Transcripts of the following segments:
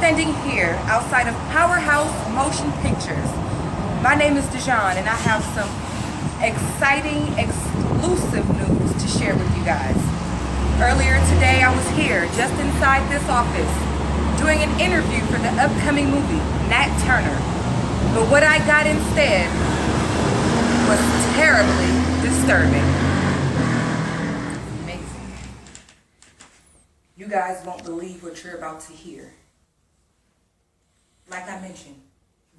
standing here outside of Powerhouse Motion Pictures. My name is De'Jong, and I have some exciting, exclusive news to share with you guys. Earlier today, I was here, just inside this office, doing an interview for the upcoming movie, Nat Turner. But what I got instead was terribly disturbing. Amazing. You guys won't believe what you're about to hear. Like I mentioned,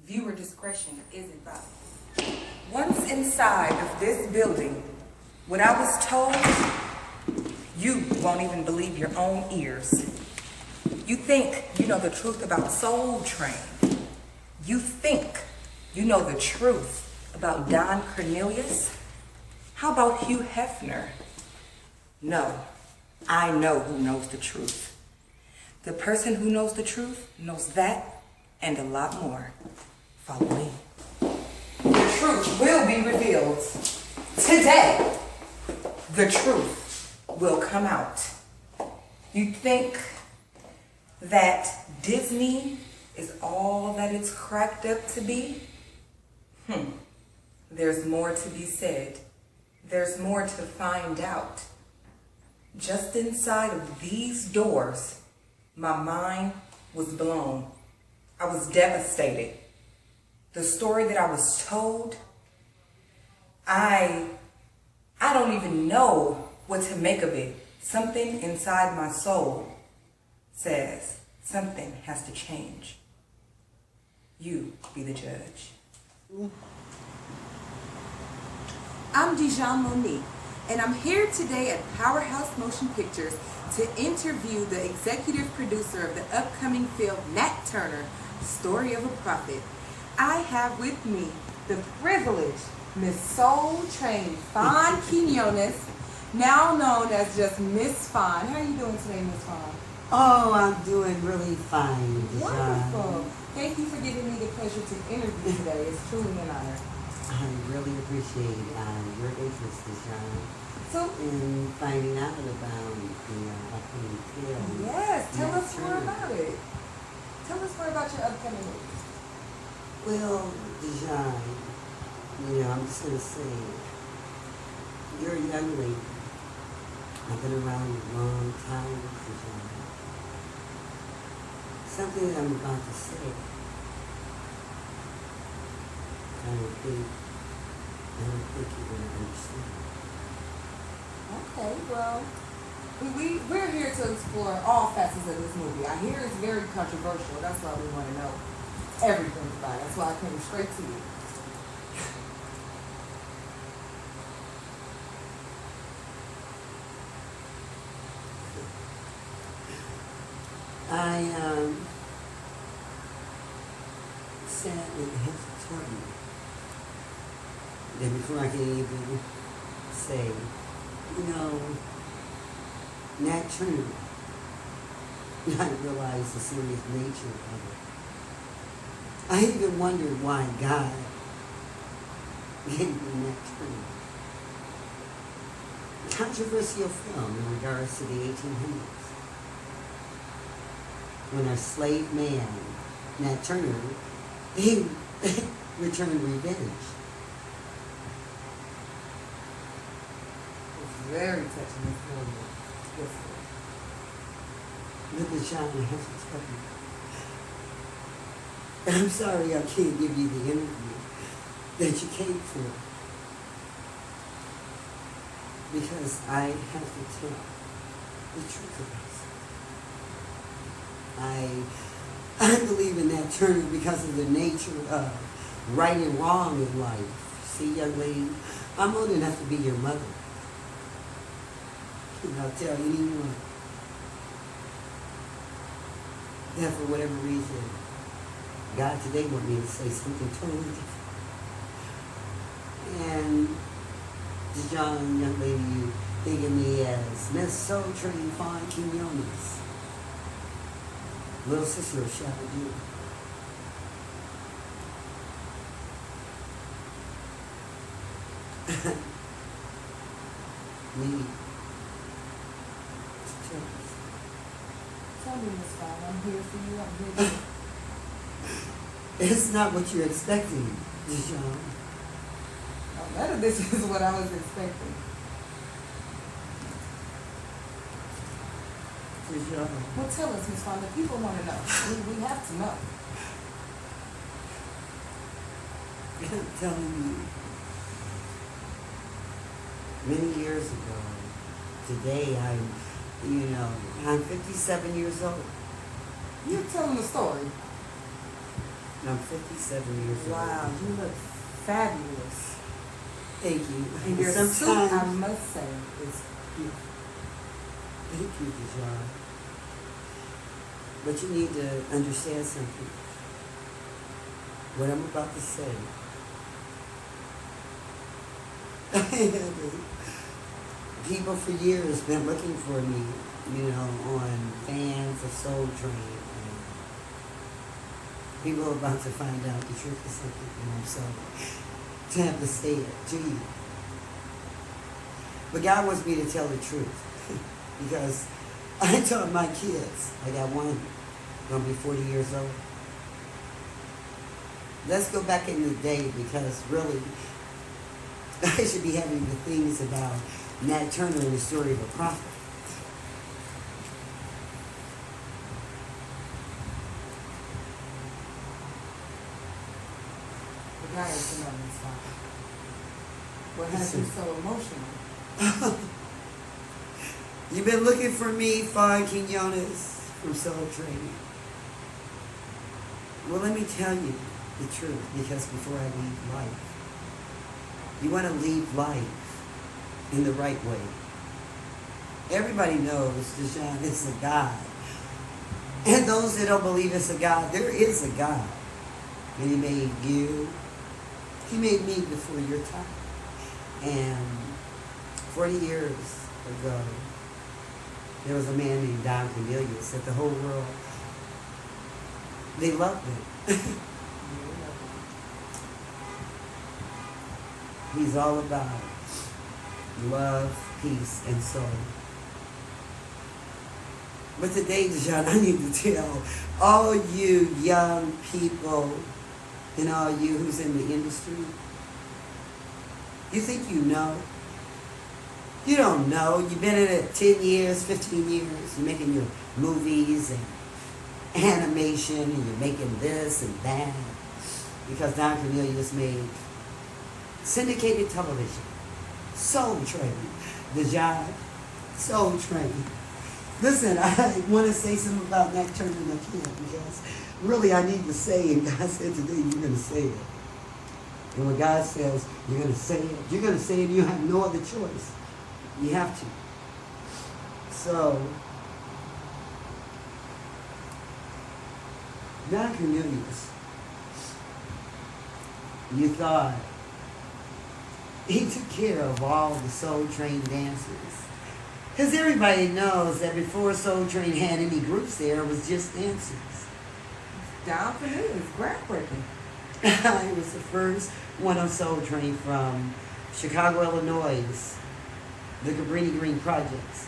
viewer discretion is advised. Once inside of this building, what I was told, you won't even believe your own ears. You think you know the truth about Soul Train. You think you know the truth about Don Cornelius. How about Hugh Hefner? No, I know who knows the truth. The person who knows the truth knows that and a lot more. Follow me. The truth will be revealed. Today, the truth will come out. You think that Disney is all that it's cracked up to be? There's more to be said. There's more to find out. Just inside of these doors, my mind was blown. I was devastated. The story that I was told, I don't even know what to make of it. Something inside my soul says something has to change. You be the judge. I'm De'Jong Monique, and I'm here today at Powerhouse Motion Pictures to interview the executive producer of the upcoming film Nat Turner, Story of a Prophet. I have with me the privileged Miss Soul Train Fawn Quinones, now known as just Miss Fawn. How are you doing today, Miss Fawn? Oh, I'm doing really fine, De'Jong. Wonderful. Thank you for giving me the pleasure to interview today. It's truly an honor. I really appreciate your interest, De'Jong, So, in finding out about the upcoming film. yes, tell Nat us more Turner. about it. Tell us more about your upcoming movie. Well, De'Jong, I'm just going to say, you're a young lady. I've been around a long time, De'Jong. Something that I'm about to say, I don't think you're going to understand. Okay, well, we're here to explore all facets of this movie. I hear it's very controversial. That's why we want to know everything about it. That's why I came straight to you. I sadly have to tell you that before I can even say, Nat Turner, I realized the serious nature of it. I even wondered why God gave me Nat Turner. Controversial film in regards to the 1800s. When a slave man, Nat Turner, he returned revenge. It's very touching this film. Look at Sean, I have to tell you. I'm sorry I can't give you the interview that you came for. Because I have to tell the truth about it. I believe in Nat Turner because of the nature of right and wrong in life. See, young lady, I'm old enough to be your mother. And I'll tell anyone that for whatever reason, God today want me to say something totally different. And De'Jong, young lady, you think of me as Miss Soul Train Fawn Quinones, little sister of Shabba-Doo. Me. tell me, Miss Fawn. I'm here for you. I'm here for you. It's not what you're expecting, De'Jong. None of this is what I was expecting. De'Jong. Well, tell us, Miss Fawn. The people want to know. We have to know. I'm telling you, many years ago, today I'm 57 years old. You're telling the story. I'm 57 years old. Wow, you look fabulous. Thank you. And your suit, I must say, is beautiful. Thank you, De'Jong. But you need to understand something. What I'm about to say. People for years been looking for me, on fans of Soul Train. And people are about to find out the truth of something, and I'm sorry to have to say it to you. But God wants me to tell the truth because I taught my kids. I got one, gonna be 40 years old. Let's go back in the day because really, I should be having the things about Nat Turner and the story of a prophet. The guy is to know Miss Fawn. What has you so emotional? You've been looking for me, Fawn Quinones from Soul Train. Well, let me tell you the truth because before I leave life, you want to leave life in the right way. Everybody knows De'Jong is a God. And those that don't believe it's a God, there is a God. And He made you. He made me before your time. And 40 years ago, there was a man named De'Jong Monique that the whole world, they loved him. He's all about love, peace, and soul. But today, De'Jong, I need to tell all you young people and all you who's in the industry, you think you know. You don't know. You've been in it 10 years, 15 years. You're making your movies and animation, and you're making this and that. Because Don Cornelius made syndicated television, Soul Train, De'Jong, Soul Train. Listen, I want to say something about Nat Turner and I can't because really I need to say it. God said today you're going to say it. And when God says you're going to say it, you're going to say it and you have no other choice. You have to. So, Don Cornelius, you thought he took care of all the Soul Train dancers. Because everybody knows that before Soul Train had any groups there, it was just dancers. Down for news, groundbreaking. I was the first one on Soul Train from Chicago, Illinois, the Cabrini Green Projects.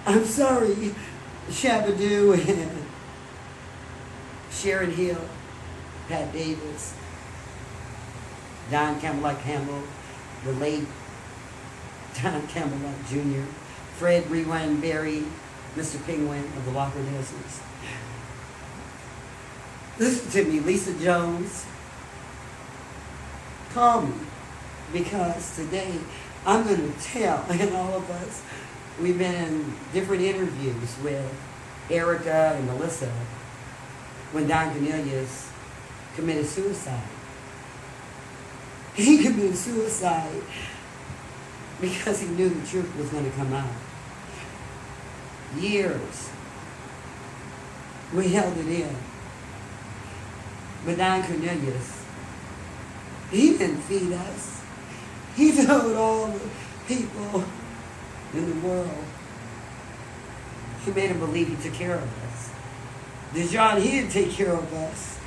I'm sorry, Shabba-Doo and Sharon Hill, Pat Davis, Don Campbell, the late Don Campbell Jr., Fred Rewind Berry, Mr. Penguin of the Walker Dancers. Listen to me, Lisa Jones. Call me, because today I'm going to tell, and all of us, we've been in different interviews with Erica and Melissa when Don Cornelius committed suicide. He committed suicide because he knew the truth was going to come out. Years. We held it in. But Don Cornelius, he didn't feed us. He told all the people in the world. He made them believe he took care of us. De'Jong, he didn't take care of us.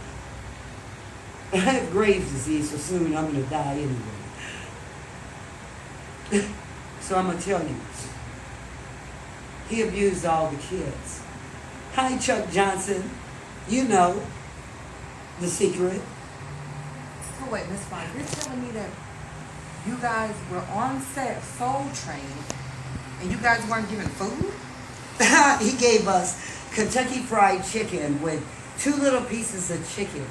I have Graves' disease, so soon I'm going to die anyway. So I'm going to tell you. He abused all the kids. Hi, Chuck Johnson. You know the secret. So wait, Miss Fawn, you're telling me that you guys were on set Soul Train and you guys weren't given food? He gave us Kentucky Fried Chicken with 2 little pieces of chicken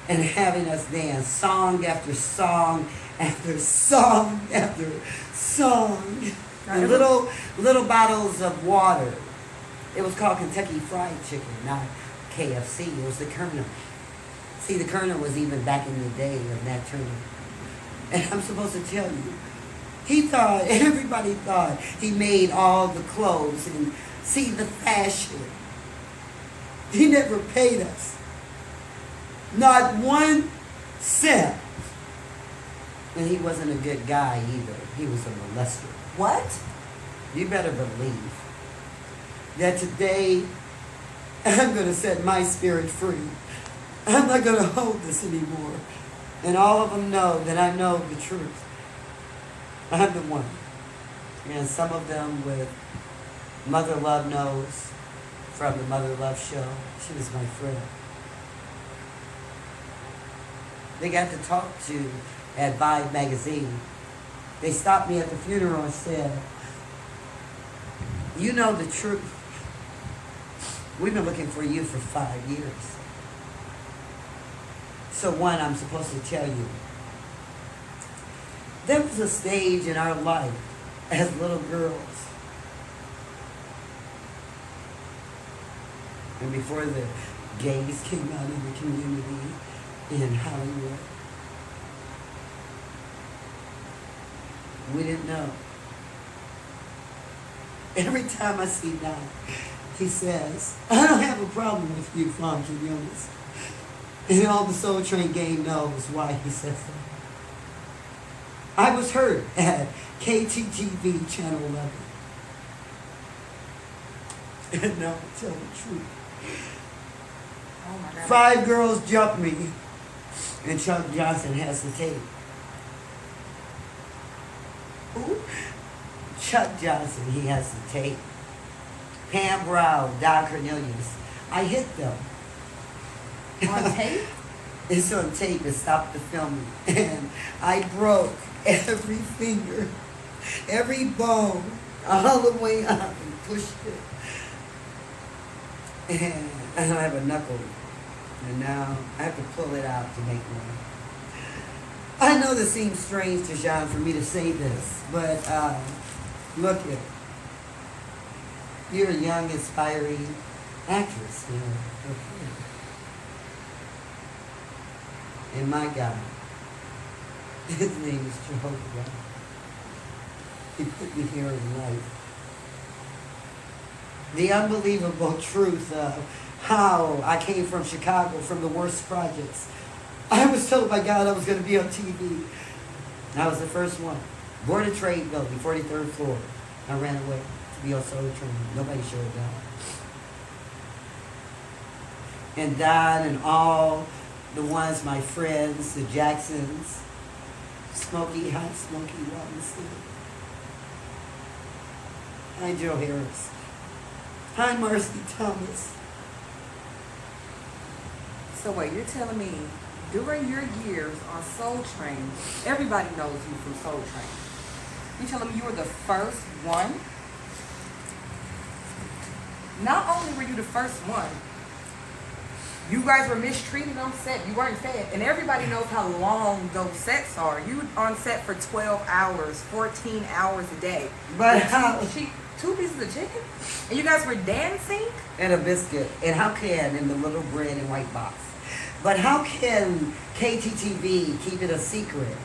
and having us dance song after song after song after song. And little bottles of water. It was called Kentucky Fried Chicken, not KFC. It was the Colonel. See, the Colonel was even back in the day of that term. And I'm supposed to tell you, everybody thought he made all the clothes and see the fashion. He never paid us. Not 1 cent. And he wasn't a good guy either. He was a molester. What? You better believe that today I'm going to set my spirit free. I'm not going to hold this anymore. And all of them know that I know the truth. I'm the one. And some of them with Mother Love knows from the Mother Love show. She was my friend. They got to talk to at Vibe magazine. They stopped me at the funeral and said, you know the truth. We've been looking for you for 5 years. So one, I'm supposed to tell you. There was a stage in our life as little girls. And before the gays came out in the community in Hollywood, we didn't know. Every time I see Don, he says, I don't have a problem with you, Fawn Quinones. And all the Soul Train gang knows why he says that. I was hurt at KTTV Channel 11. And now I tell the truth. Oh my God. 5 girls jumped me. And Chuck Johnson has the tape. Who? Chuck Johnson, he has the tape. Pam Brown, Don Cornelius. I hit them. On tape? It's on tape. It stopped the filming. And I broke every finger, every bone, all the way up and pushed it. And I don't have a knuckle. And now I have to pull it out to make one. I know this seems strange to Jean for me to say this, but look at it. You're a young, inspiring actress, you know. Okay. And my God, his name is Jehovah God. He put me here in life. The unbelievable truth of how I came from Chicago, from the worst projects. I was told by God I was going to be on TV. I was the first one. Board of Trade building, 43rd floor. I ran away to be on Soul Train. Nobody showed up. And Don and all the ones, my friends, the Jacksons, Smokey, hi Smokey Robinson. Hi Joe Harris. Hi Marcy Thomas. So wait, you're telling me during your years on Soul Train, everybody knows you from Soul Train. You telling me you were the first one? Not only were you the first one, you guys were mistreated on set. You weren't fed. And everybody knows how long those sets are. You on set for 12 hours, 14 hours a day. But how? 2 pieces of chicken? And you guys were dancing? And a biscuit. And how can, in the little bread and white box. But how can KTTV keep it a secret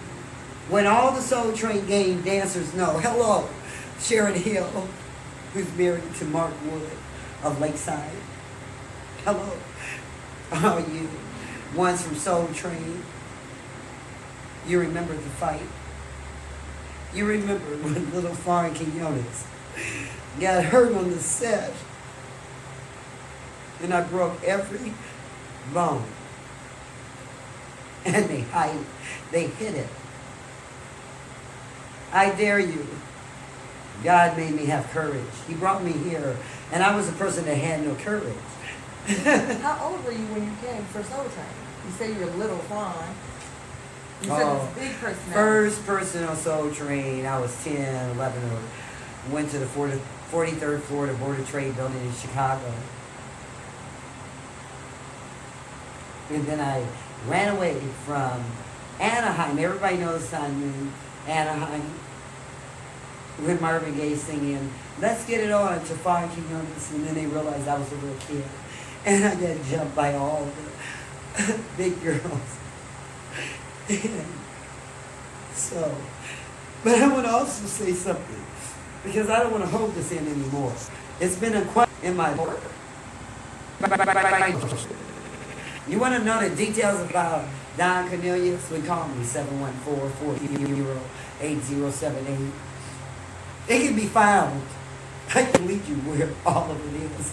when all the Soul Train gang dancers know? Hello, Sharon Hill, who's married to Mark Wood of Lakeside. Hello. All you ones from Soul Train. You remember the fight. You remember when little Fawn Quinones got hurt on the set. And I broke every bone. And they hid it. I dare you God made me have courage. He brought me here, and I was a person that had no courage. How old were you when you came for Soul Train? You say you're little Fawn. You said this big personality. First person on Soul Train, I was 10, 11, or went to the 43rd floor of the Board of Trade building in Chicago. And then I ran away from Anaheim. Everybody knows Simon, Anaheim. With Marvin Gaye singing, "Let's Get It On" to Fawn Quinones, and then they realized I was a little kid. And I got jumped by all the big girls. And so, but I want to also say something, because I don't want to hold this in anymore. It's been a question in my work. You want to know the details about Don Cornelius? We call me 714-400-8078. It can be found. I can lead you where all of it is.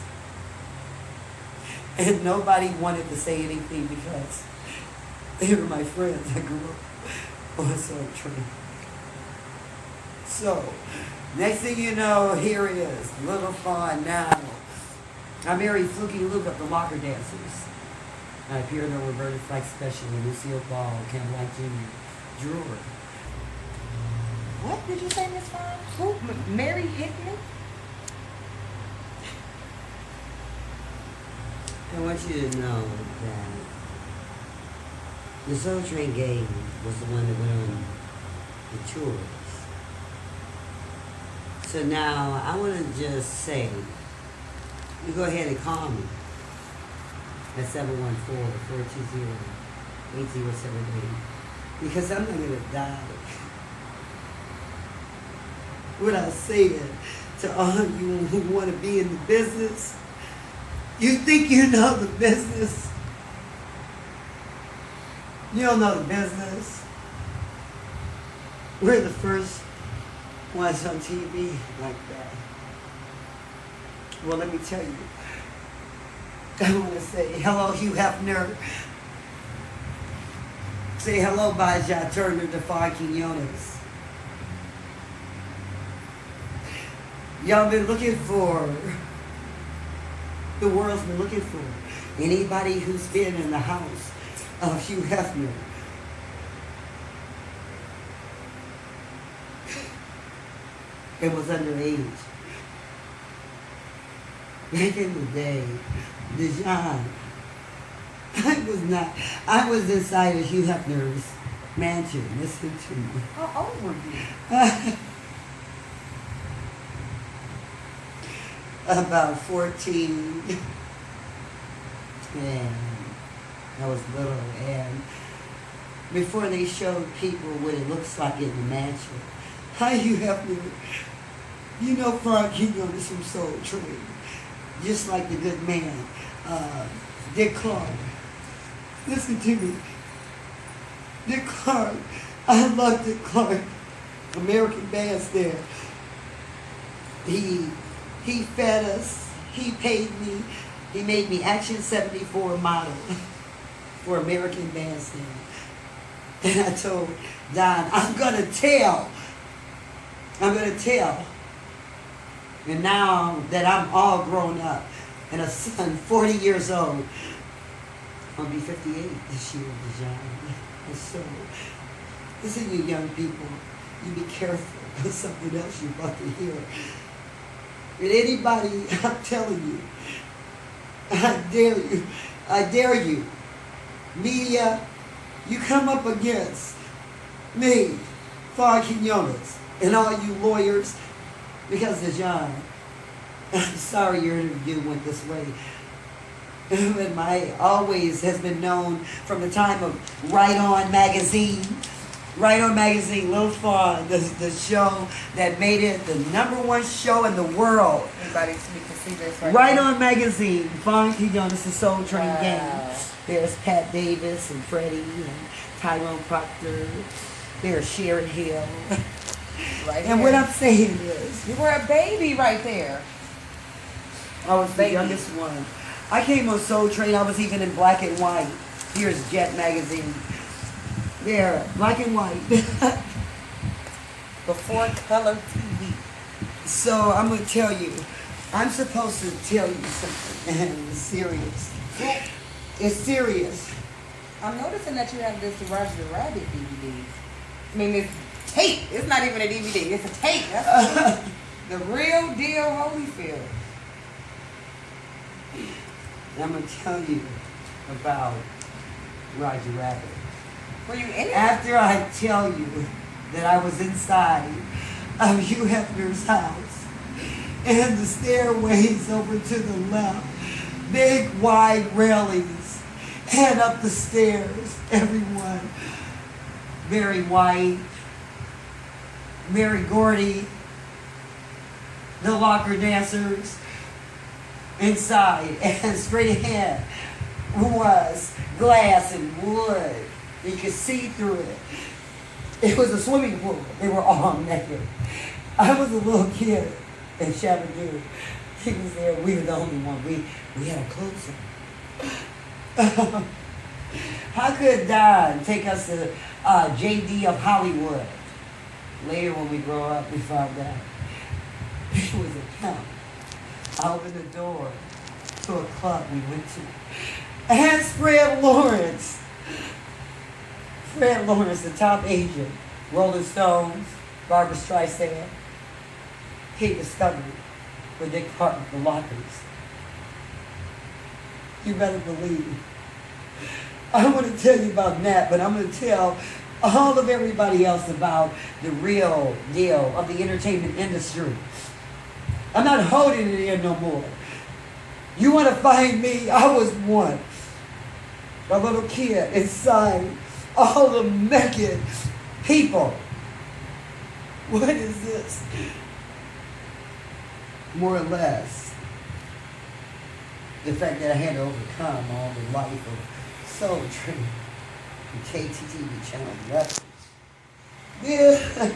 And nobody wanted to say anything because they were my friends. I grew up on Soul Train. So, next thing you know, here it is. Little Fawn now. I married Fluky Luke of the Locker Dancers. I appeared on Roberta Flack Special with Lucille Ball, Ken White Jr., Drewer. What did you say, Miss Fawn? Who? Mary Hickman? I want you to know that the Soul Train game was the one that went on the tours. So now I want to just say, you go ahead and call me at 714-420-8078, because I'm not going to die without saying to all you who want to be in the business, you think you know the business. You don't know the business. We're the first ones on TV like that. Well, let me tell you. I want to say hello, Hugh Hefner. Say hello, Baja Turner to Fawn Quinones. Y'all been looking for, the world's been looking for anybody who's been in the house of Hugh Hefner. It was underage. Back in the day, De'Jong, I was inside of Hugh Hefner's mansion. Listen to me. How old were you? About 14. And I was little. And before they showed people what it looks like in the mansion, hi, Hugh Hefner. You know Fawn Quinones from Soul Train. Just like the good man, Dick Clark. Listen to me. Dick Clark. I love Dick Clark. American Bandstand. He fed us. He paid me. He made me Action 74 model for American Bandstand. And I told Don, I'm going to tell. And now that I'm all grown up and a son 40 years old, I'll be 58 this year, De'Jong. And so, listen, you young people, you be careful. There's something else you're about to hear. And anybody, I'm telling you, I dare you, media, you come up against me, Fawn Quinones, and all you lawyers, because De'Jong, I'm sorry your interview went this way. But my always has been known from the time of Right On Magazine. Right On Magazine, Little Fawn, the show that made it the #1 show in the world. Anybody we can see this Right On Magazine, Fawn Quinones, the Soul Train game. There's Pat Davis and Freddie and Tyrone Proctor. There's Sharon Hill. Right and here. what I'm saying is, You were a baby right there. I was the youngest one. I came on Soul Train, I was even in black and white. Here's Jet Magazine. There, black and white. Before color TV. So I'm gonna tell you. I'm supposed to tell you something, and it's serious. It's serious. I'm noticing that you have this Roger the Rabbit DVD. I mean, it's tape. It's not even a DVD. It's a tape. That's the real deal Holyfield. I'm gonna tell you about Roger Rabbit. Were you in it? After I tell you that I was inside of Hugh Hefner's house, and the stairways over to the left, big wide railings, and up the stairs, everyone, Mary White, Mary Gordy, the locker dancers, inside, and straight ahead was glass and wood. You could see through it. It was a swimming pool. They were all naked. I was a little kid in Shabba-Doo. He was there. We were the only one. We had our clothes on. How could Don take us to JD of Hollywood? Later when we grow up, we found out he was a pimp. I opened the door to a club we went to. And Fred Lawrence. Fred Lawrence, the top agent, Rolling Stones, Barbra Streisand. He discovered where they parked the lockers. You better believe. I want to tell you about that, but I'm going to tell all of everybody else about the real deal of the entertainment industry. I'm not holding it in no more. You want to find me? I was one. A little kid inside all the naked people. What is this? More or less, the fact that I had to overcome all the life of Soul Train and KTTV Channel 11. Yeah,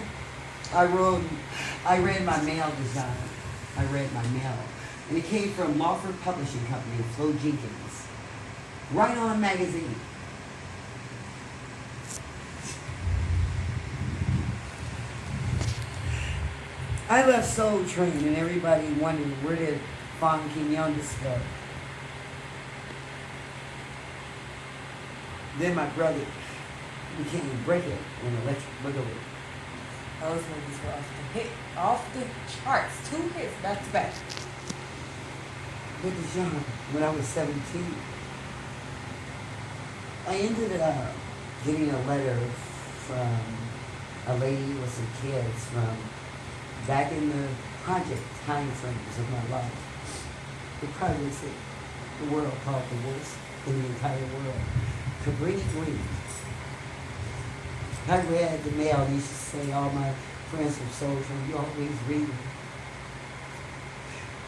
I read my mail design. I read my mail. And it came from Lawford Publishing Company, Flo Jenkins. Right On Magazine. I left Soul Train and everybody wondered where did Fawn Quinones go. Then my brother became Breakin in Electric Boogaloo. Those movies were off the charts. 2 hits back to back. With De'Jong, when I was 17, I ended up getting a letter from a lady with some kids from back in the project time frames of my life. The projects that the world called the worst in the entire world. Cabrini Green. I read the mail. They used to say all my friends from Soul Train, you always read them.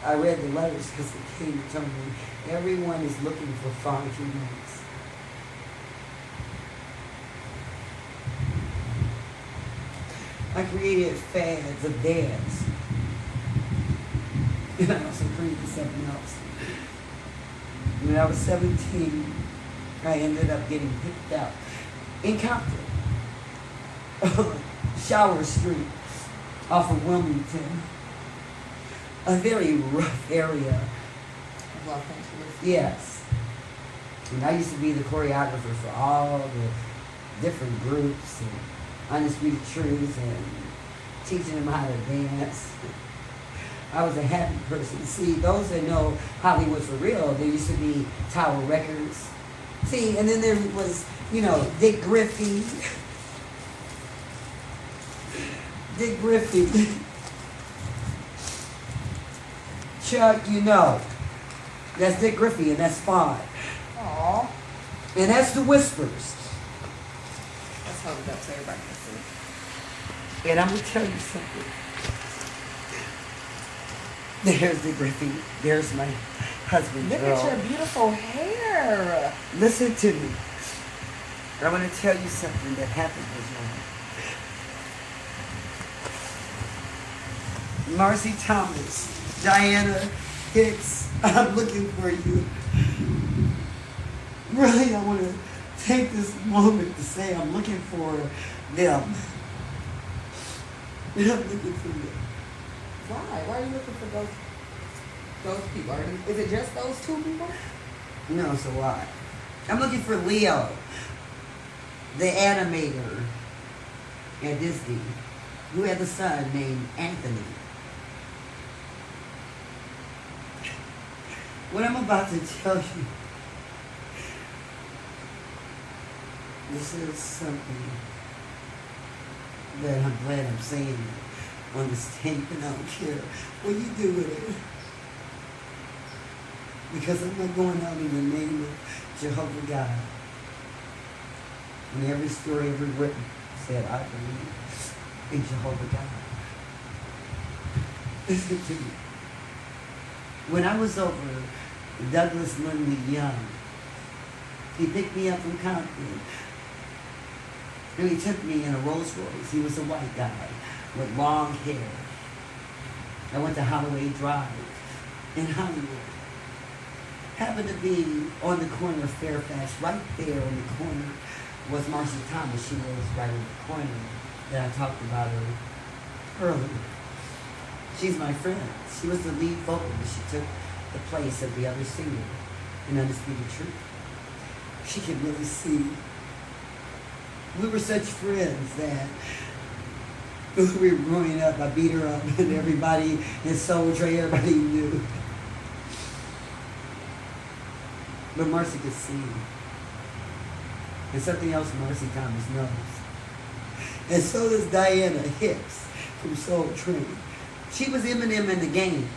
I read the letters because they came to tell me everyone is looking for Fawn Quinones. I created fads of dance. And I also created something else. When I was 17, I ended up getting picked up in Compton. Shower Street off of Wilmington. A very rough area. Los Angeles. Yes. And I used to be the choreographer for all the different groups and Undisputed Truth and teaching them how to dance. I was a happy person. See, those that know Hollywood for real, there used to be Tower Records. See, and then there was, Dick Griffey. Dick Griffey. Chuck, that's Dick Griffey and that's Fawn. Aww. And that's the Whispers. Let's hold it up so everybody can see. And I'm going to tell you something. There's Dick Griffey. There's my husband, Look Earl. at your beautiful hair. Listen to me. I'm going to tell you something that happened with me. Marcy Thomas, Diana Hicks, I'm looking for you. Really, I want to take this moment to say I'm looking for them. I'm looking for you. Why? Why are you looking for those people? Is it just those two people? No, so what? I'm looking for Leo, the animator at Disney, who had a son named Anthony. What I'm about to tell you, this is something that I'm glad I'm saying on this tape, and I don't care what you do with it. Because I'm not going out in the name of Jehovah God. And every story ever written said, I believe in Jehovah God. Listen to me. When I was over Douglas Lindley Young, he picked me up from Compton. And he took me in a Rolls Royce. He was a white guy with long hair. I went to Holloway Drive in Hollywood. Happened to be on the corner of Fairfax. Right there on the corner was Marcy Thomas. She was right in the corner that I talked about her earlier. She's my friend. She was the lead vocalist. She took the place of the other singer in Undisputed Truth. She could really see. We were such friends that when we were growing up, I beat her up, and everybody in Soul Train, everybody knew. But Marcy could see. And something else Marcy Thomas knows. And so does Diana Hicks from Soul Train. She was Eminem in the game.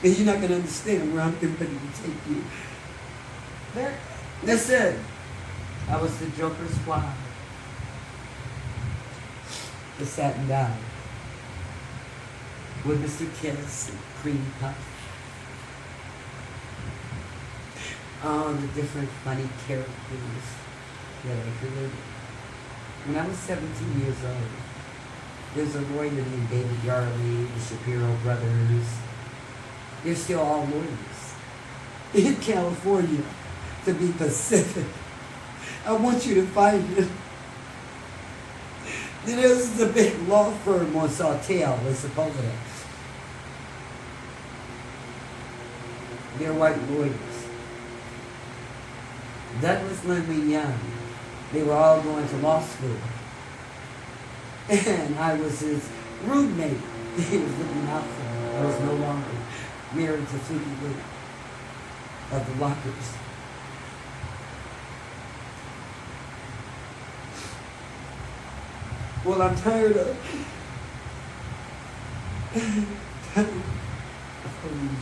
And you're not going to understand where I'm getting ready to take you. Listen, I was the Joker Squad. The Satin Down. With Mr. Kiss and Cream Puff. All the different funny characters that I created. When I was 17 years old, there's a lawyer named David Yarley, the Shapiro brothers. They're still all lawyers in California, to be Pacific. I want you to find them. There's a big law firm on Sawtelle in Sepulveda. They're white lawyers. Douglas Lindley Young, they were all going to law school. And I was his roommate. He was looking out for me. I was no longer married to Fleety Lou of the Lockers. Well, I'm tired of holding you.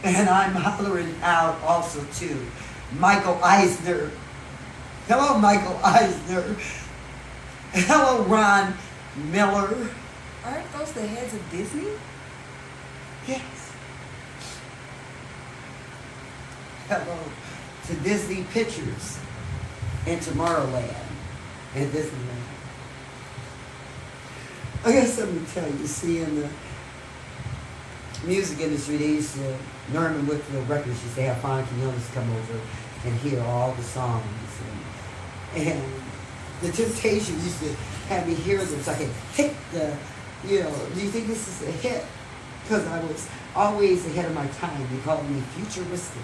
And I'm hollering out also to Michael Eisner. Hello, Michael Eisner. Hello, Ron Miller. Aren't those the heads of Disney? Yes. Hello to Disney Pictures and Tomorrowland and Disneyland. I got something to tell you. See, in the music industry, they used to, Norman Whitfield Records used to have Fawn Quinones come over and hear all the songs. And the Temptations used to have me hear them so I could hit the, do you think this is a hit? Because I was always ahead of my time. They called me futuristic.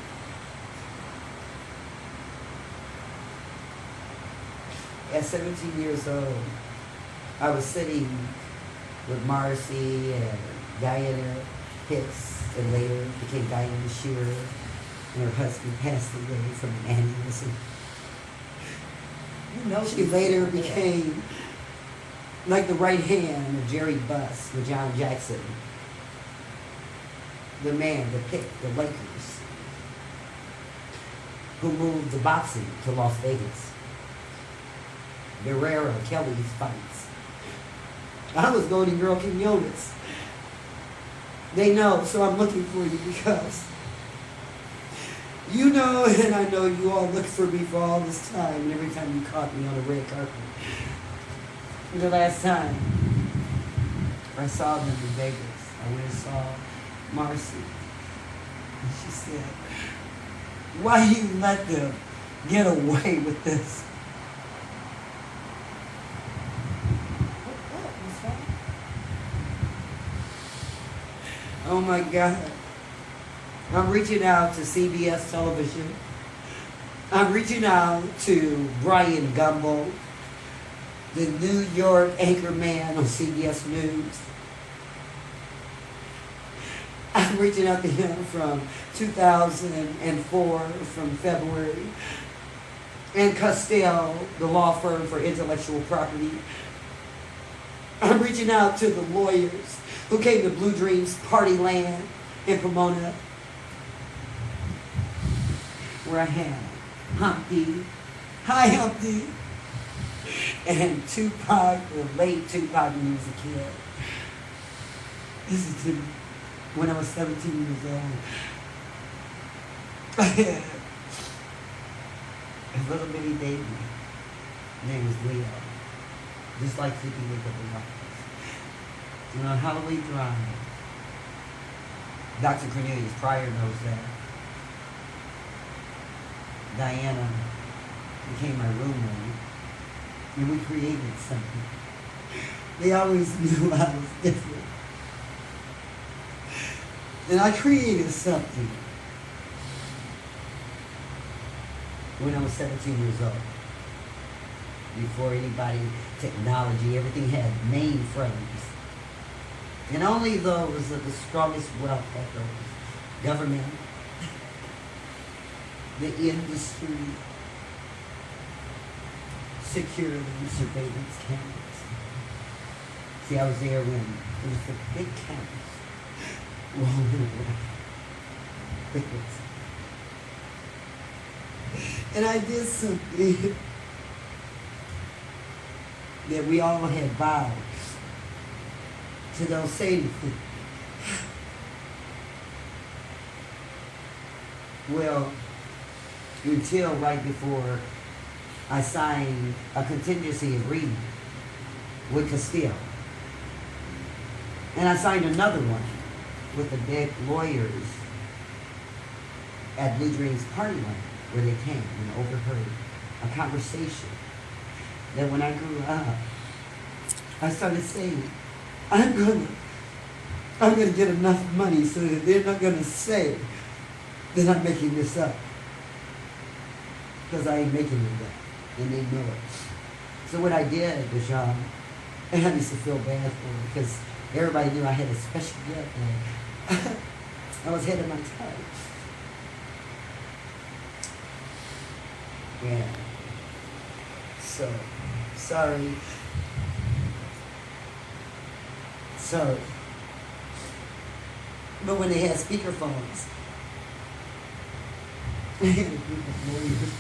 At 17 years old, I was sitting with Marcy and Diana Hicks, and later became Diana Shearer, and her husband passed away from an aneurysm. She later became like the right hand of Jerry Buss with John Jackson, the man that picked the Lakers, who moved the boxing to Las Vegas. Guerrero, Kelly's fights. I was Golden Girl Quinones. They know, so I'm looking for you because you know, and I know you all looked for me for all this time, and every time you caught me on the red carpet. And the last time I saw them in Vegas, I went and saw Marcy. And she said, why you let them get away with this? Oh my God. I'm reaching out to CBS television. I'm reaching out to Brian Gumbo, the New York anchor man on CBS News. I'm reaching out to him from 2004, from February. And Castell, the law firm for intellectual property. I'm reaching out to the lawyers who came to Blue Dreams Party Land in Pomona, where I had Humpty, hi Humpty, and Tupac, the late Tupac when he was a kid. This is when I was 17 years old. I had a little bitty baby. His name was Leo. Just like Sleepy Wake Up in Office. And on Halloween Drive, Dr. Cornelius Pryor knows that. Diana became my roommate, and we created something. They always knew I was different. And I created something when I was 17 years old. Before anybody, technology, everything had mainframes. And only those of the strongest wealth had those. Government, the industry, security, surveillance cameras. See, I was there when there was the big cameras rolling around. And I did something that we all had vowed to don't say anything. Well, until right before I signed a contingency agreement with Castile. And I signed another one with the big lawyers at Blue Dreams Party Land, where they came and overheard a conversation that when I grew up, I started saying, I'm gonna get enough money so that they're not gonna say that I'm making this up. Because I ain't making it up, and they know it. So what I did, De'Jong, and I used to feel bad for it, because everybody knew I had a special gift, and I was ahead of my time. Yeah. So, sorry. But when they had speakerphones, I had a group of lawyers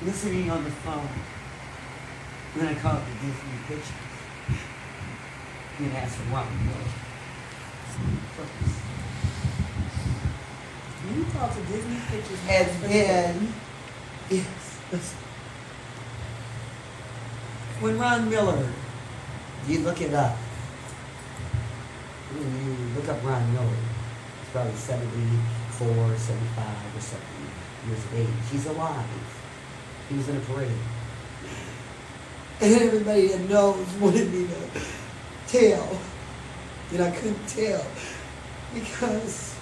listening on the phone. And then I called the Disney Pictures and asked for Ron first. You talked to Disney Pictures. And then, yes, listen. When Ron Miller, you look it up. When you look up Ron Miller, he's probably 74, 75 or 70 years of age. He's alive. He was in a parade. And everybody that knows wanted me to tell. And I couldn't tell. Because,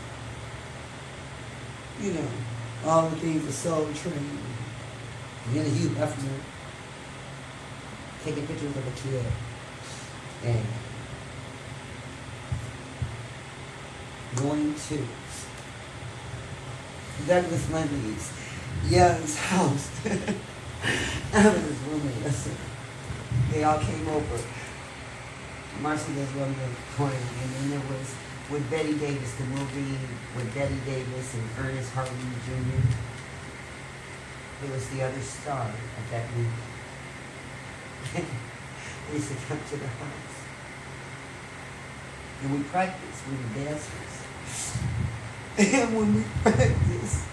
you know, all the things are so trained. And then Hugh Hefner taking pictures of a kid. And going to Douglas Lindy's Young's house. I was his roommate. Listen, they all came over. Marcy does one of the corner, and then there was with Betty Davis, the movie with Betty Davis and Ernest Harley Jr. It was the other star of that movie. They used to come to the house. And we practiced, we were dancers. And when we practiced,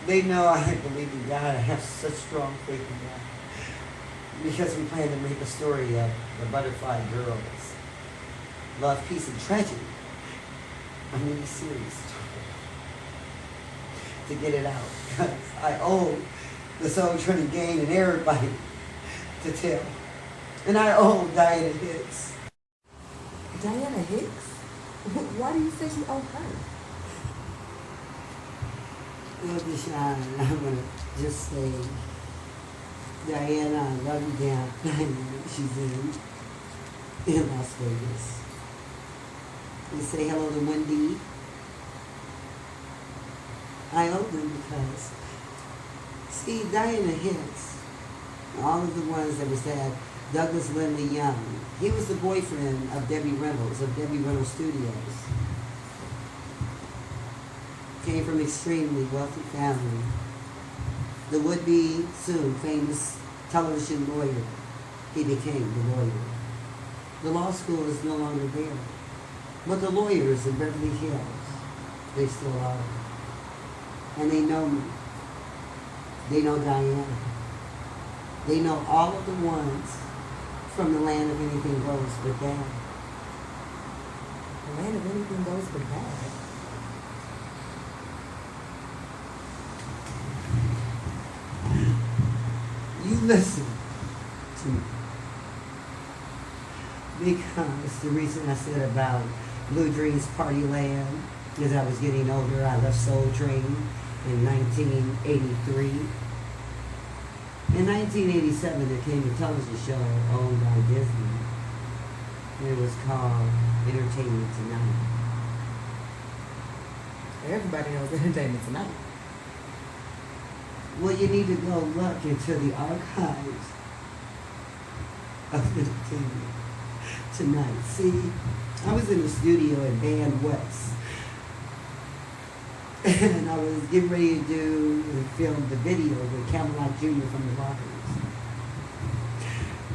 they know I believe in God. I have such strong faith in God. Because we plan to make a story of the Butterfly Girls. Love, Peace, and Tragedy. A mini-series. To get it out. Because I owe the Soul Trinity Gang and everybody to tell. And I owe Diana Hicks. Diana Hicks? Why do you say you owe her? Well, Deshaun, I'm going to just say, Diana, I love you down. She's in Las Vegas. And say hello to Wendy. I owe them because, see, Diana Hicks, all of the ones that was that, Douglas Lindley Young, he was the boyfriend of Debbie Reynolds, of Debbie Reynolds Studios. Came from an extremely wealthy family. The would-be, soon famous television lawyer, he became the lawyer. The law school is no longer there. But the lawyers in Beverly Hills, they still are. And they know me. They know Diana. They know all of the ones from the land of anything goes but bad. The land of anything goes but bad. You listen to me. Because the reason I said about Blue Dreams Party Land is I was getting older. I left Soul Train in 1983. In 1987, there came a television show owned by Disney. And it was called Entertainment Tonight. Everybody knows Entertainment Tonight. Well, you need to go look into the archives of Entertainment Tonight. See, I was in the studio at Band West. And I was getting ready to do and film the video with Camelot Jr. from the Rockers.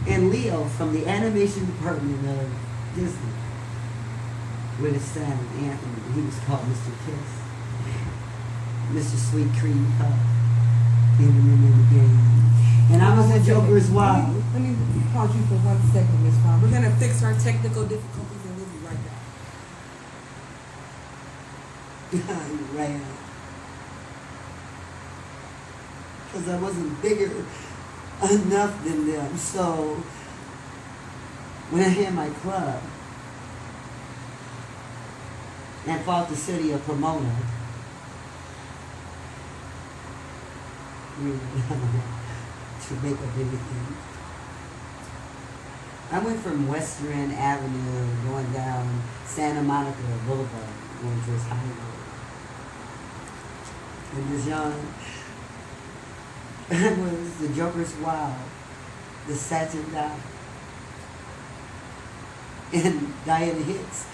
And Leo from the animation department of Disney with his son, Anthony. He was called Mr. Kiss. Mr. Sweet Cream Puff. Giving him in the game. And I was the Joker's wife. Let me pause you for 1 second, Miss Fawn. We're gonna fix our technical difficulties and we'll be right back. You ran. Because I wasn't bigger enough than them. So when I had my club and fought the city of Pomona, to make up anything. I went from Western Avenue going down Santa Monica Boulevard, going towards Hollywood. And De'Jong, I was the Joker's wild, the Satin Dot. And Diana Hicks,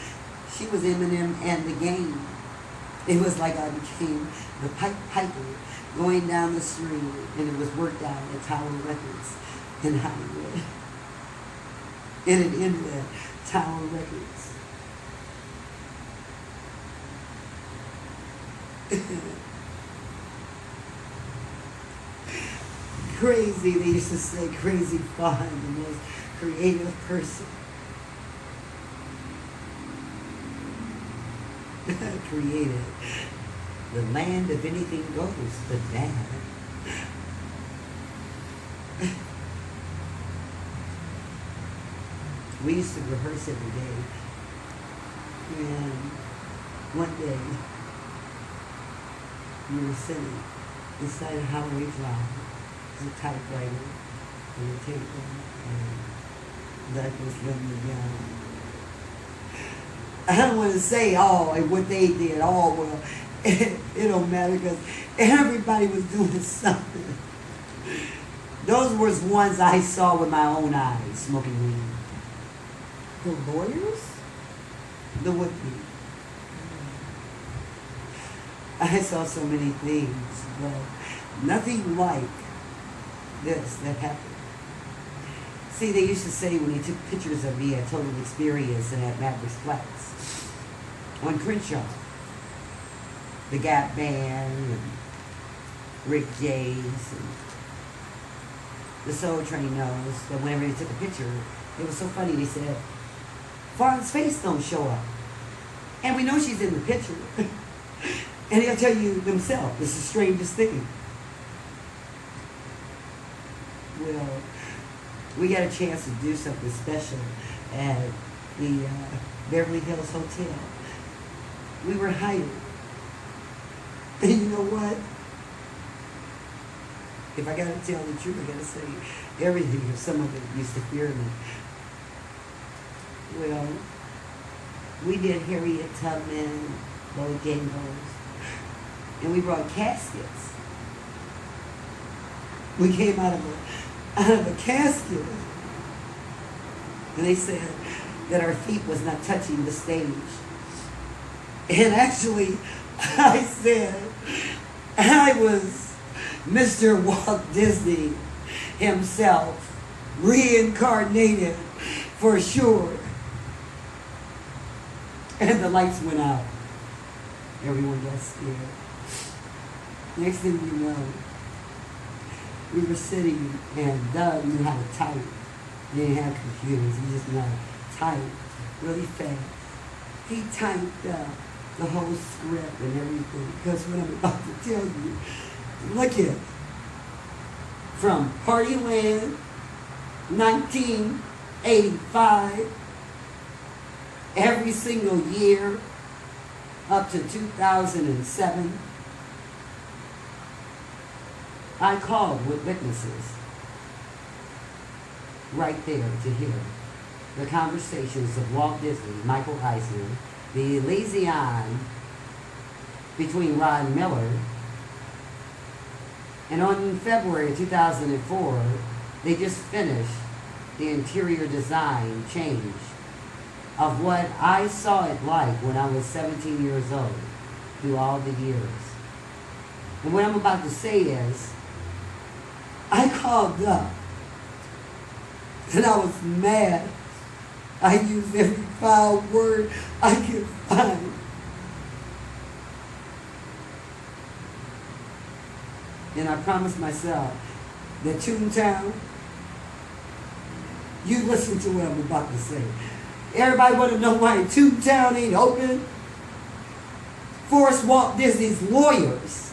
she was Eminem and the Game. It was like I became the Piper going down the street, and it was worked out at Tower Records in Hollywood. And it ended at Tower Records. Crazy, they used to say Crazy Fawn, the most creative person. Created the land of anything goes but bad. We used to rehearse every day. And one day, we were sitting inside a Highway Drive. There's a typewriter and a table, and that was Lindley Young. I don't want to say all and what they did, all well. It don't matter because everybody was doing something. Those were ones I saw with my own eyes, smoking weed. The lawyers? The would-be. I saw so many things, but nothing like this that happened. See, they used to say when they took pictures of me at Total Experience and at Mavericks Flats on Crenshaw, the Gap Band and Rick James and the Soul Train knows that whenever they took a picture, it was so funny. They said, Fawn's face don't show up. And we know she's in the picture. And they'll tell you themselves, it's the strangest thing. Well, we got a chance to do something special at the Beverly Hills Hotel. We were hired. And you know what? If I gotta tell the truth, I gotta say everything, if some of it used to fear me. Well, we did Harriet Tubman, Bojangles, and we brought caskets. We came out of a casket, and they said that our feet was not touching the stage. And actually, I said I was Mr. Walt Disney himself, reincarnated for sure. And the lights went out. Everyone got scared. Next thing you know, we were sitting and Doug knew how to type. He didn't have computers, he just knew how to type really fast. He typed up the whole script and everything. Because what I'm about to tell you, look at, from Partyland, 1985, every single year up to 2007, I called with witnesses right there to hear the conversations of Walt Disney, Michael Eisner, the liaison between Ron Miller, and on February 2004, they just finished the interior design change of what I saw it like when I was 17 years old through all the years. And what I'm about to say is, I called up and I was mad. I used every foul word I could find. And I promised myself that Toontown, you listen to what I'm about to say. Everybody want to know why Toontown ain't open? Force Walt Disney's lawyers,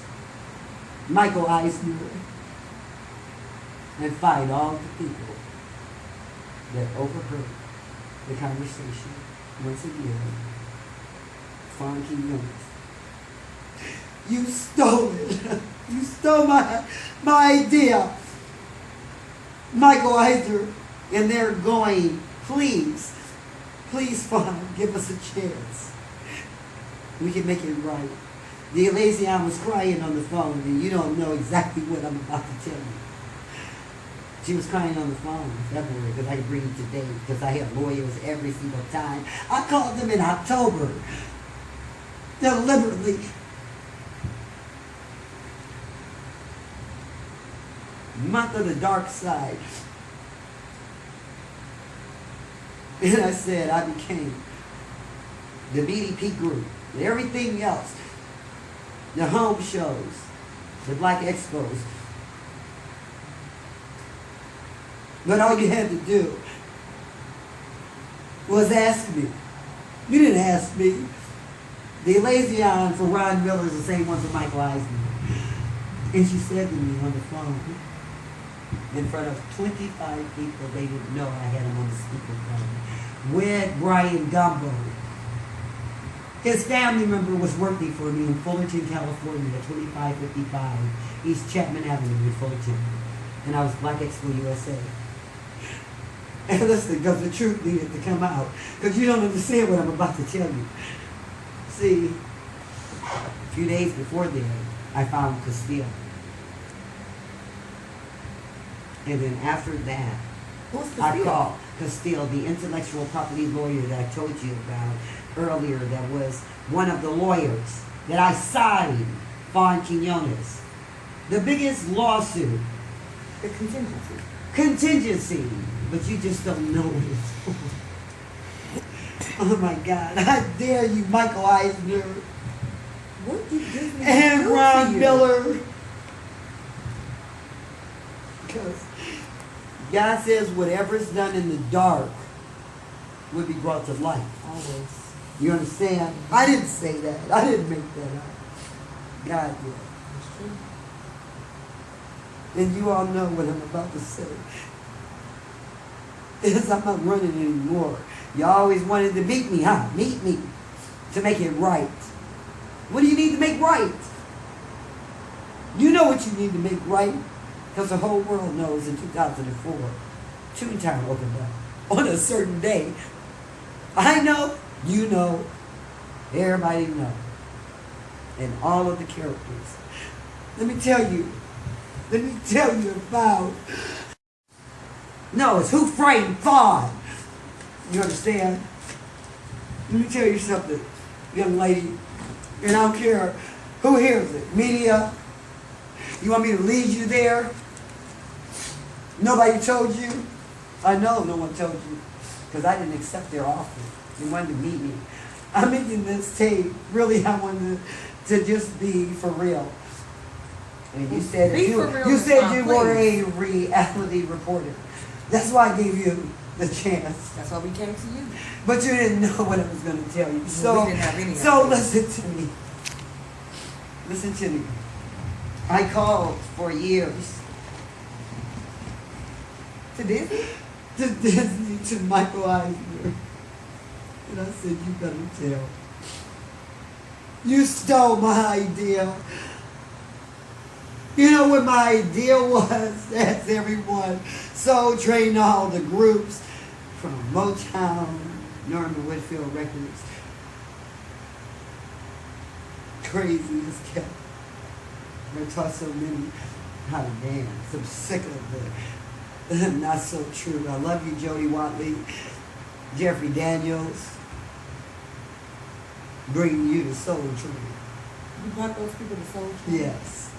Michael Eisner, and find all the people that overheard the conversation once again. Fawn Quinones. You stole it. You stole my idea. Michael Eisner, and they're going, please, Fawn, give us a chance. We can make it right. The liaison was crying on the phone, and you don't know exactly what I'm about to tell you. She was crying on the phone in February because I could bring it today because I had lawyers every single time. I called them in October. Deliberately. Month of the dark side. And I said I became the BDP group and everything else. The home shows, the Black Expos. But all you had to do was ask me. You didn't ask me. The liaison for Ron Miller is the same one for Michael Eisner. And she said to me on the phone, in front of 25 people, they didn't know I had him on the speakerphone, with Brian Gumbo. His family member was working for me in Fullerton, California, at 2555 East Chapman Avenue in Fullerton. And I was Black Expo USA. And listen, because the truth needed to come out. Because you don't understand what I'm about to tell you. See, a few days before then, I found Castile. And then after that, I called Castile, the intellectual property lawyer that I told you about earlier, that was one of the lawyers that I signed Fawn Quinones. The biggest lawsuit. The contingency. Contingency. But you just don't know it. Oh my God. How dare you, Michael Eisner. What did Disney and do Ron to you? Miller. Because God says whatever's done in the dark will be brought to light. Always. You understand? I didn't say that. I didn't make that up. God did. That's true. And you all know what I'm about to say. is I'm not running anymore. You always wanted to beat me, huh? Meet me to make it right. What do you need to make right? You know what you need to make right, because the whole world knows in 2004, Toontown opened up on a certain day. I know, you know, everybody know, and all of the characters. Let me tell you about, no, it's Who Framed Fawn. You understand? Let me tell you something, young lady, and I don't care who hears it, media. You want me to lead you there? Nobody told you? I know no one told you, because I didn't accept their offer. They wanted to meet me. I'm making this tape. Really, I wanted to just be for real. And you said you were a reality reporter. That's why I gave you the chance. That's why we came to you. But you didn't know what I was going to tell you. Well, we didn't have any so idea. listen to me. Listen to me. I called for years. To Disney? To Disney, to Michael Eisner. And I said, you better tell. You stole my idea. You know what my idea was? That's everyone. Soul Train, all the groups from Motown, Norman Whitfield Records. Crazy as kept. I taught so many how to dance. I'm sick of the not so true. I love you, Jody Watley, Jeffrey Daniels. Bringing you to Soul Train. You brought those people to Soul Train? Yes.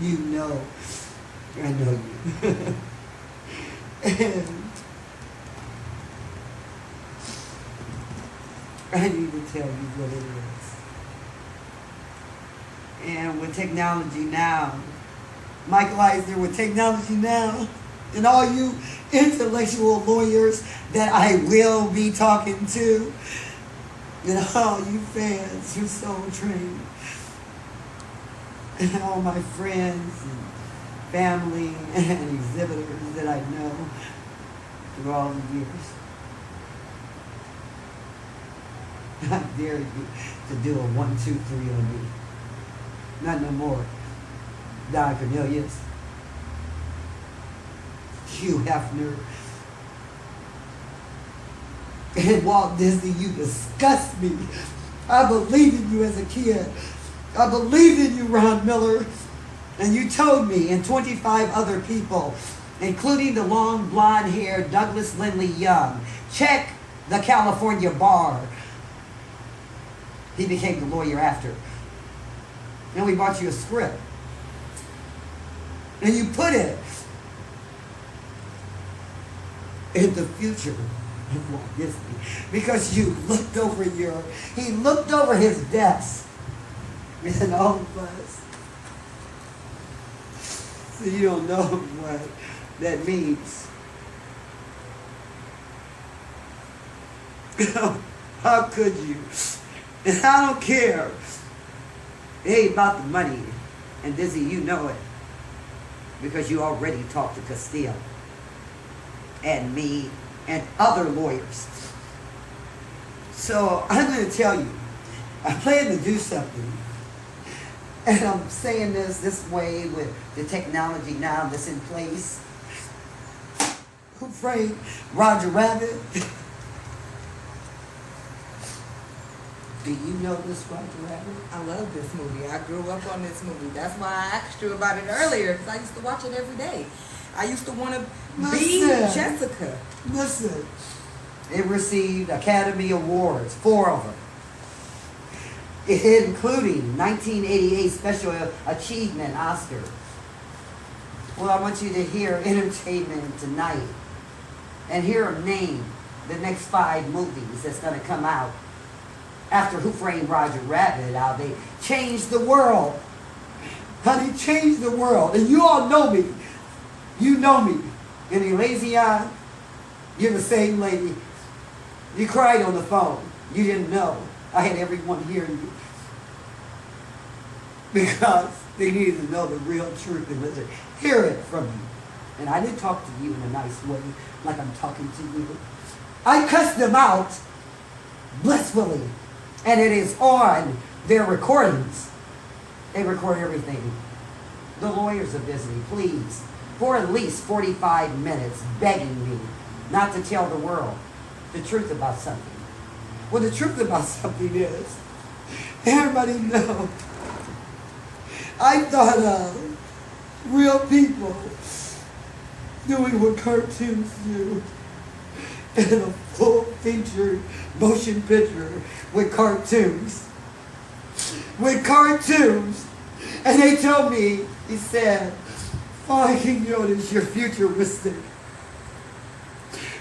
You know. I know you. And I need to tell you what it is. And with technology now, Michael Eisner, with technology now, and all you intellectual lawyers that I will be talking to, and all you fans who Soul Train, and all my friends and family and exhibitors that I know through all the years, I dare you to do a 1, 2, 3 on me. Not no more. Don Cornelius, Hugh Hefner, and Walt Disney, you disgust me. I believed in you as a kid. I believed in you, Ron Miller. And you told me, and 25 other people, including the long blonde-haired Douglas Lindley Young, check the California bar. He became the lawyer after. And we bought you a script. And you put it in the future of Walt Disney, because you looked over he looked over his desk and all of us. So you don't know what that means. How could you? And I don't care. It ain't about the money. And Dizzy, you know it. Because you already talked to Castile and me and other lawyers. So I'm going to tell you, I plan to do something. And I'm saying this way with the technology now that's in place. Who framed Roger Rabbit? Do you know this Roger Rabbit? I love this movie. I grew up on this movie. That's why I asked you about it earlier, because I used to watch it every day. I used to want to be Jessica. Listen, it received Academy Awards, 4 of them, including 1988 Special Achievement Oscar. Well, I want you to hear Entertainment Tonight and hear them name the next 5 movies that's going to come out after Who Framed Roger Rabbit. How they changed the world. How they changed the world. And you all know me. You know me. In Elysian, you're the same lady. You cried on the phone. You didn't know. I had everyone hearing you. Because they needed to know the real truth and listen. Hear it from you. And I didn't talk to you in a nice way, like I'm talking to you. I cussed them out blissfully. And it is on their recordings. They record everything. The lawyers are busy, please, for at least 45 minutes, begging me not to tell the world the truth about something. Well, the truth about something is, everybody knows, I thought of real people doing what cartoons do in a full-featured motion picture with cartoons. With cartoons. And they told me, he said, Fawn Quinones, you're futuristic.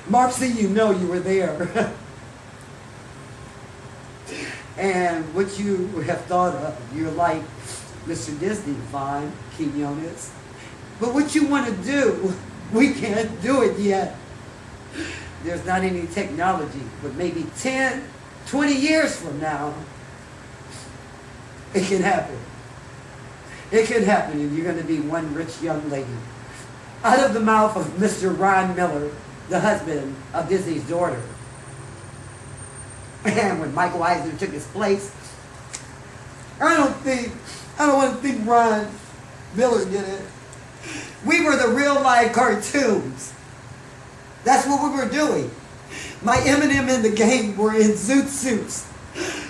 Marcy, you know you were there. And what you have thought of, you're like Mr. Disney, Fawn Quinones. But what you want to do, we can't do it yet. There's not any technology, but maybe 10, 20 years from now, it can happen. It can happen, and you're going to be one rich young lady. Out of the mouth of Mr. Ron Miller, the husband of Disney's daughter. And when Michael Eisner took his place, I don't want to think Ron Miller did it. We were the real life cartoons. That's what we were doing. My Eminem and the gang were in zoot suits.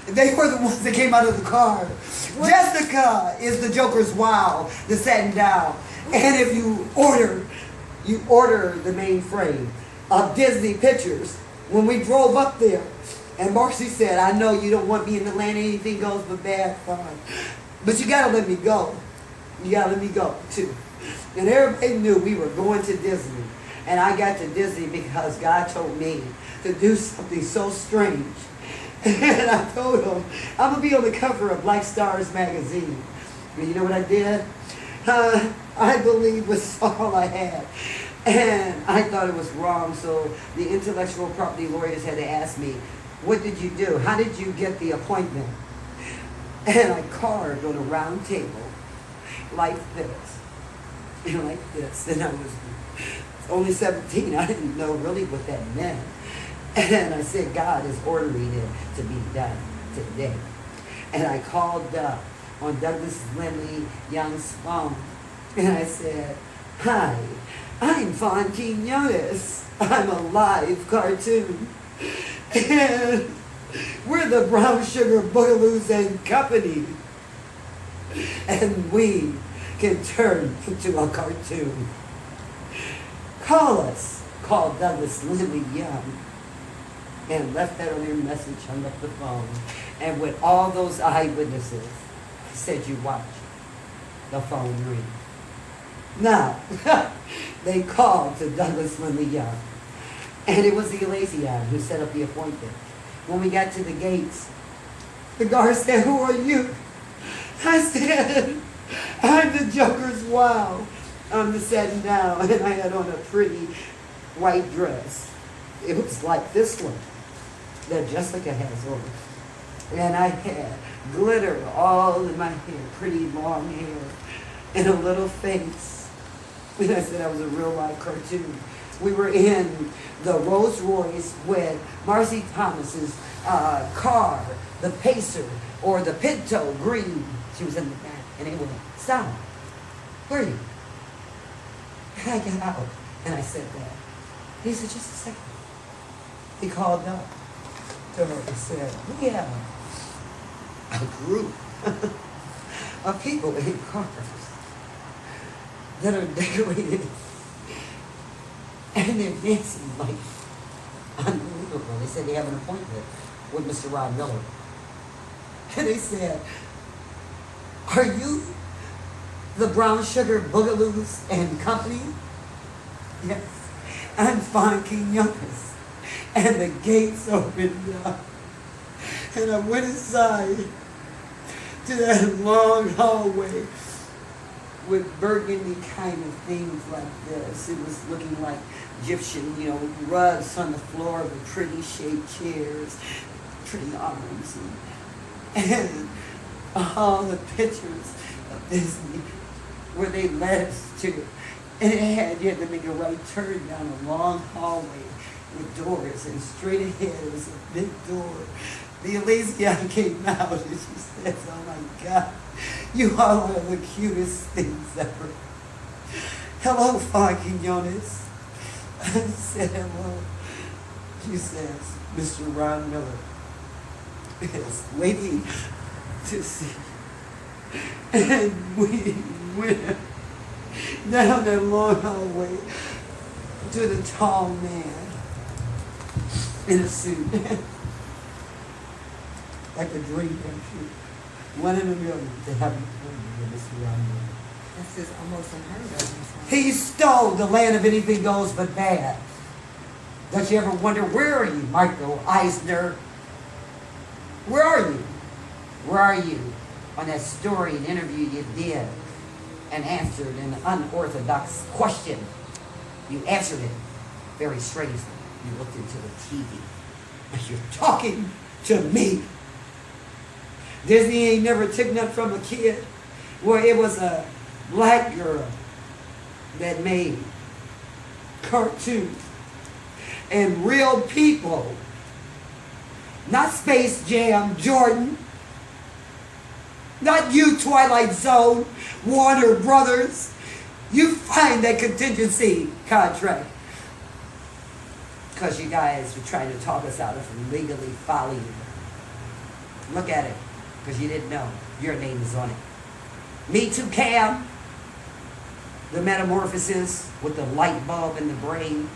They were the ones that came out of the car. What? Jessica is the Joker's wow, the satin down. And if you order the mainframe of Disney Pictures, when we drove up there, and Marcy said, I know you don't want me in the land, anything goes but bad fun. But you gotta let me go. You gotta let me go, too. And everybody knew we were going to Disney. And I got to Disney because God told me to do something so strange. And I told him, I'm going to be on the cover of Black Stars magazine. And you know what I did? I believe was all I had. And I thought it was wrong, so the intellectual property lawyers had to ask me, what did you do? How did you get the appointment? And I carved on a round table like this. And like this. And I was only 17. I didn't know really what that meant. And I said, God is ordering it to be done today. And I called up on Douglas Lindley Young's phone. And I said, hi, I'm Fawn Quinones. I'm a live cartoon. And we're the Brown Sugar Boogaloos and Company. And we can turn into a cartoon. Call us. Called Douglas Lindley Young. And left that on your message, hung up the phone. And with all those eyewitnesses, he said, you watch the phone ring. Now, they called to Douglas Lindley Young. And it was the Elysian who set up the appointment. When we got to the gates, the guard said, who are you? I said, I'm the Joker's wow. I'm the satin down, and I had on a pretty white dress. It was like this one that Jessica has on. And I had glitter all in my hair, pretty long hair, and a little face. And I said I was a real life cartoon. We were in the Rolls Royce with Marcy Thomas's car, the Pacer, or the Pinto Green. She was in the back, and it went, stop. Where are you? And I got out, and I said that. He said, just a second. He called up to her and said, we have a group of people in cars that are decorated, and they're dancing like unbelievable. They said they have an appointment with Mr. Ron Miller. And they said, are you the Brown Sugar Boogaloos and Company? Yes, I'm Fawn Quinones. And the gates opened up. And I went inside to that long hallway with burgundy kind of things like this. It was looking like Egyptian, rugs on the floor with pretty shaped chairs, pretty arms, and all the pictures of Disney where they led us to. And you had to make a right turn down a long hallway with doors, and straight ahead was a big door. The Elysian came out and she says, "Oh my God, you all are the cutest things ever. Hello, Fawn Quinones." I said, "Hello." She says, "Mr. Ron Miller is waiting to see." And we went down that long hallway to the tall man in a suit. Like a dream come true. One in a million to have you with Mr. Ron Miller. That's just almost unheard of. He stole the land of anything goes but bad. Don't you ever wonder, where are you, Michael Eisner? Where are you? Where are you on that story and interview you did and answered an unorthodox question? You answered it very strangely. You looked into the TV and you're talking to me. Disney ain't never took nothing from a kid. Well, it was a black girl that made cartoons and real people. Not Space Jam, Jordan. Not you, Twilight Zone, Warner Brothers. You find that contingency contract. Because you guys were trying to talk us out of legally filing it. Look at it. Because you didn't know. Your name is on it. Me Too Cam. The Metamorphosis with the light bulb in the brain.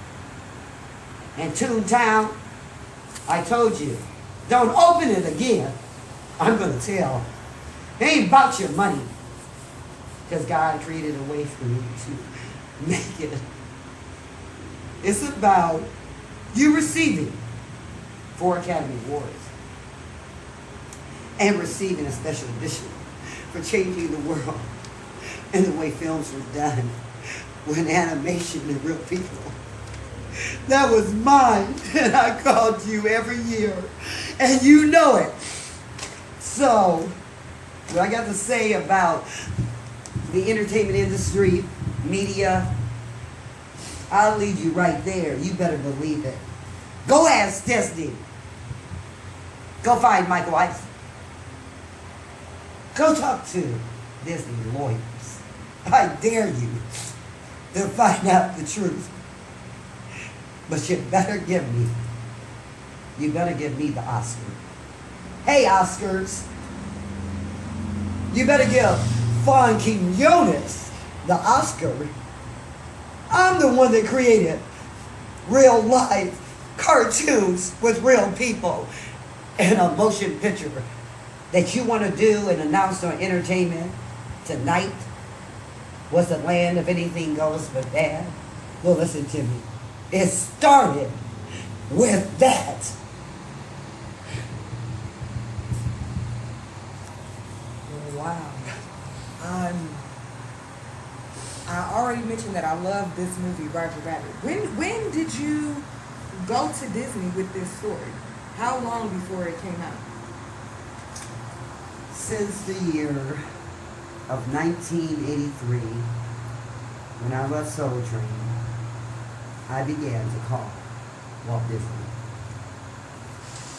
And Toontown. I told you. Don't open it again. I'm going to tell. It ain't about your money. Because God created a way for you to make it. It's about you receiving 4 Academy Awards. And receiving a special edition for changing the world and the way films were done with animation and real people. That was mine, and I called you every year, and you know it. So, what I got to say about the entertainment industry, media, I'll leave you right there. You better believe it. Go ask Disney. Go find Michael Eisner. Go talk to Disney lawyers. I dare you to find out the truth. But you better give me the Oscar. Hey, Oscars. You better give Fawn Quinones the Oscar. I'm the one that created real life cartoons with real people and a motion picture that you want to do and announce on entertainment tonight was the land of anything goes but bad. Well, listen to me. It started with that. Wow. I already mentioned that I love this movie, Roger Rabbit. When did you go to Disney with this story? How long before it came out? Since the year of 1983, when I left Soul Train, I began to call Walt Disney.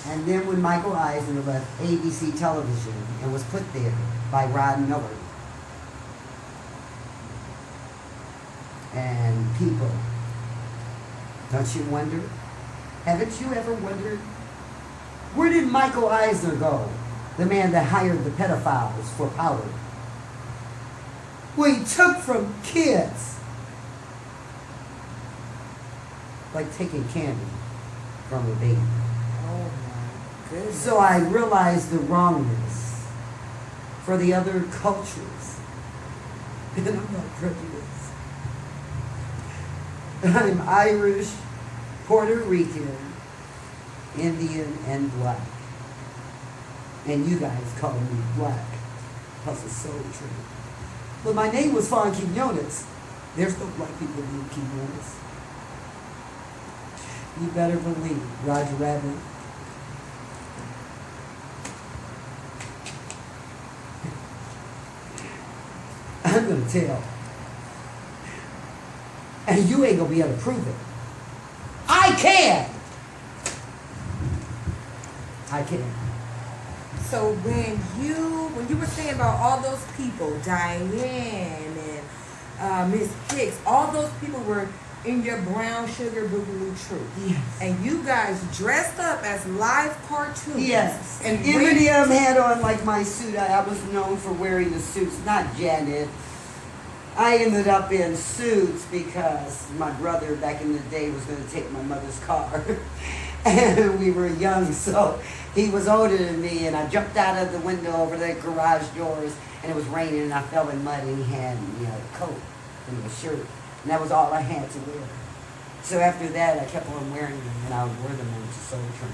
And then when Michael Eisner left ABC Television and was put there by Ron Miller, and people, don't you wonder? Haven't you ever wondered? Where did Michael Eisner go? The man that hired the pedophiles for power. Well, he took from kids. Like taking candy from a baby. Oh my goodness. So I realized the wrongness for the other cultures. And I'm not prejudiced. I'm Irish, Puerto Rican, Indian, and black. And you guys call me black because of Soul Train. But my name was Fawn Quinones. There's no black people named Quinones. You better believe, Roger Rabbit. I'm going to tell. And you ain't gonna be able to prove it. I can! I can. So when you were saying about all those people, Diane and Miss Hicks, all those people were in your Brown Sugar Boogaloo troupe. Yes. And you guys dressed up as live cartoons. Yes. And Eminem had on like my suit. I was known for wearing the suits, not Janet. I ended up in suits because my brother back in the day was going to take my mother's car. And we were young, so he was older than me, and I jumped out of the window over the garage doors, and it was raining, and I fell in mud, and he had a coat and a shirt, and that was all I had to wear. So after that, I kept on wearing them, and I would wear them on Soul Train.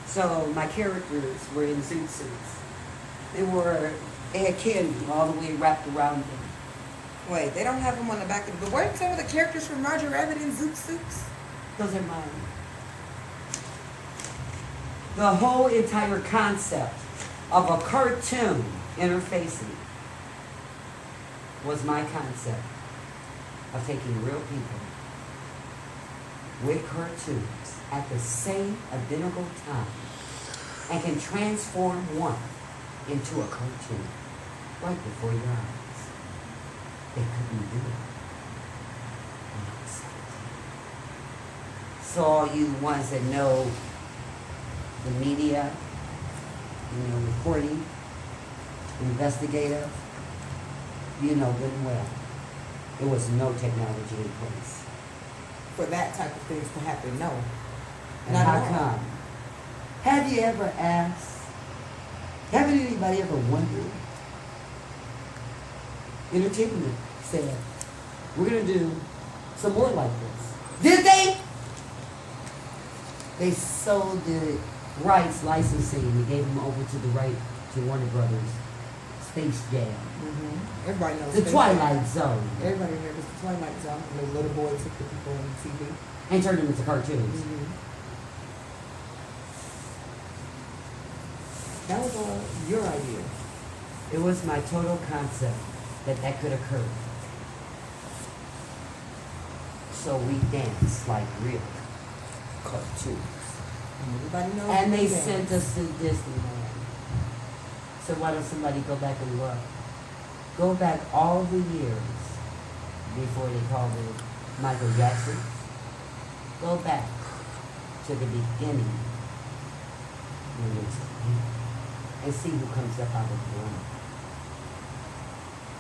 So my characters were in zoot suits. They had candy all the way wrapped around them. Wait, they don't have them on the back of the... But weren't some of the characters from Roger Rabbit in zoot suits? Those are mine. The whole entire concept of a cartoon interfacing was my concept of taking real people with cartoons at the same identical time and can transform one into a cartoon right before your eyes. They couldn't do it. So all you ones that know the media, reporting, investigative, you know good and well. There was no technology in place. For that type of things to happen, no. And Not how at all. come? Have you ever asked, haven't anybody ever wondered? Entertainment said, we're going to do some more like this. Did they? They sold the rights licensing and gave them over to the right to Warner Brothers. Space Jam. Mm-hmm. Everybody knows The Space Twilight Jam. Zone. Everybody remembers the Twilight Zone. And the little boy took the people on TV. And turned them into cartoons. Mm-hmm. That was your idea. It was my total concept that could occur. So we danced like real cartoons. Everybody knows. And they the dance. sent us to Disneyland. So why don't somebody go back and look? Go back all the years before they called it Michael Jackson. Go back to the beginning when it's and see who comes up out of the ground.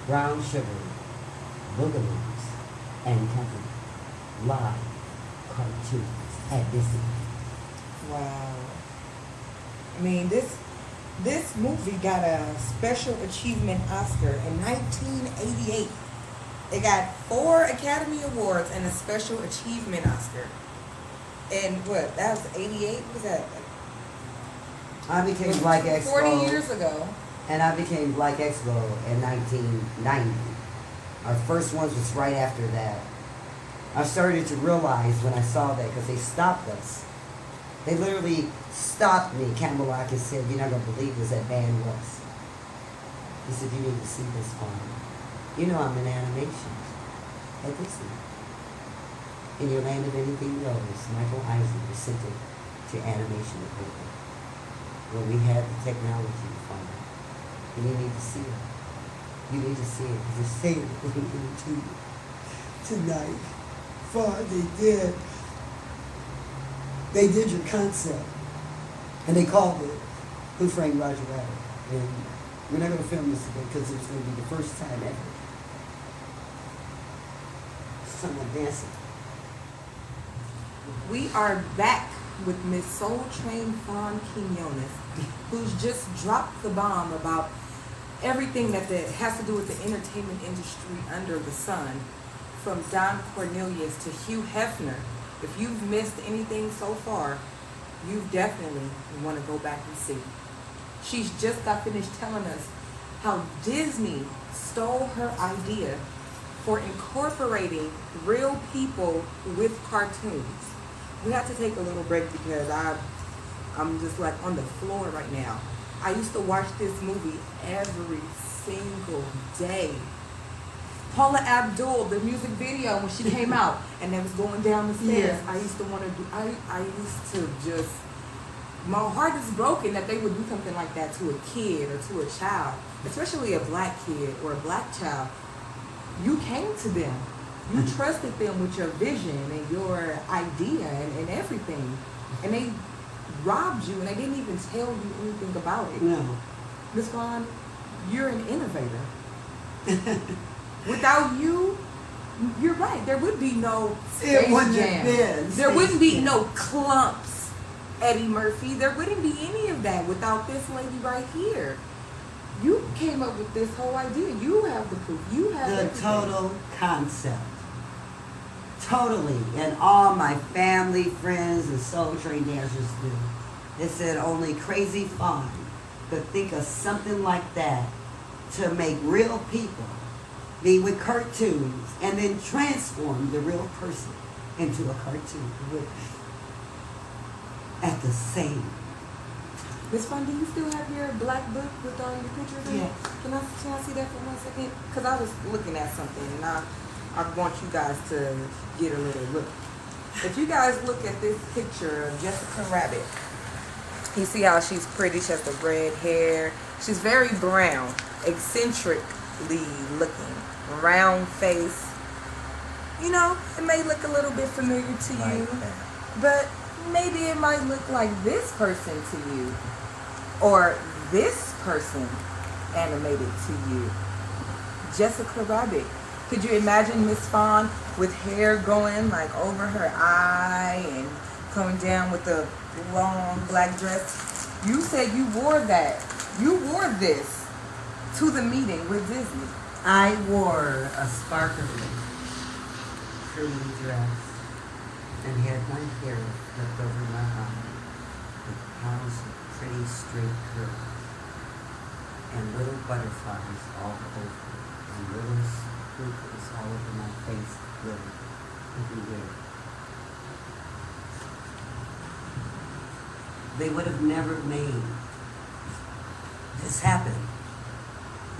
Brown Sugar, Boogaloos, and Company. Live cartoons at Disneyland. Wow. I mean, this movie got a Special Achievement Oscar in 1988. It got 4 Academy Awards and a Special Achievement Oscar. And what? That was 88? What was that? I became Black Expo. 40 years ago. And I became Black Expo in 1990. Our first ones was right after that. I started to realize when I saw that, because they stopped us. They literally stopped me, Camelot, and said, "You're not going to believe this at Van West." He said, "You need to see this farm. You know I'm in animation at Disney. In your land of anything goes, Michael Eisner sent it to animation equipment. When we had the technology from it. And you need to see it. You need to see it, because it's saying it to you tonight. They did your concept. And they called it Who Framed Roger Rabbit. And we're not going to film this today because it's going to be the first time ever. Someone dancing. We are back with Miss Soul Train Fawn Quinones, who's just dropped the bomb about everything that has to do with the entertainment industry under the sun, from Don Cornelius to Hugh Hefner. If you've missed anything so far, you definitely want to go back and see. She's just got finished telling us how Disney stole her idea for incorporating real people with cartoons. We have to take a little break because I'm just like on the floor right now. I used to watch this movie every single day. Paula Abdul, the music video when she came out and they was going down the stairs. Yes. I used to want to do. I used to just. My heart is broken that they would do something like that to a kid or to a child, especially a black kid or a black child. You came to them. You trusted them with your vision and your idea and everything. And they robbed you and they didn't even tell you anything about it. No. Ms. Fawn, you're an innovator. Without you, you're right. There would be no Space wouldn't have Jam. been There Space wouldn't be Jam. no Clumps, Eddie Murphy. There wouldn't be any of that without this lady right here. You came up with this whole idea. You have the proof. You have The everything. total concept. Totally. And all my family, friends, and Soul Train dancers do. They said only Crazy Fawn could think of something like that to make real people be with cartoons and then transform the real person into a cartoon with at the same. Ms. Fawn, do you still have your black book with all your pictures in it? Yes. Can I see that for 1 second? Because I was looking at something and I want you guys to get a little look. If you guys look at this picture of Jessica Rabbit, you see how she's pretty. She has the red hair. She's very brown, eccentrically looking, round face. You know, it may look a little bit familiar to you, Like that. but maybe it might look like this person to you, or this person animated to you. Jessica Rabbit. Could you imagine Miss Fawn with hair going like over her eye and coming down with a long black dress? You said you wore that. You wore this to the meeting with Disney. I wore a sparkly curly dress and had my hair flipped over my eye with piles of pretty straight curls and little butterflies all over and little sprinkles all over my face, glitter everywhere. They would have never made this happen.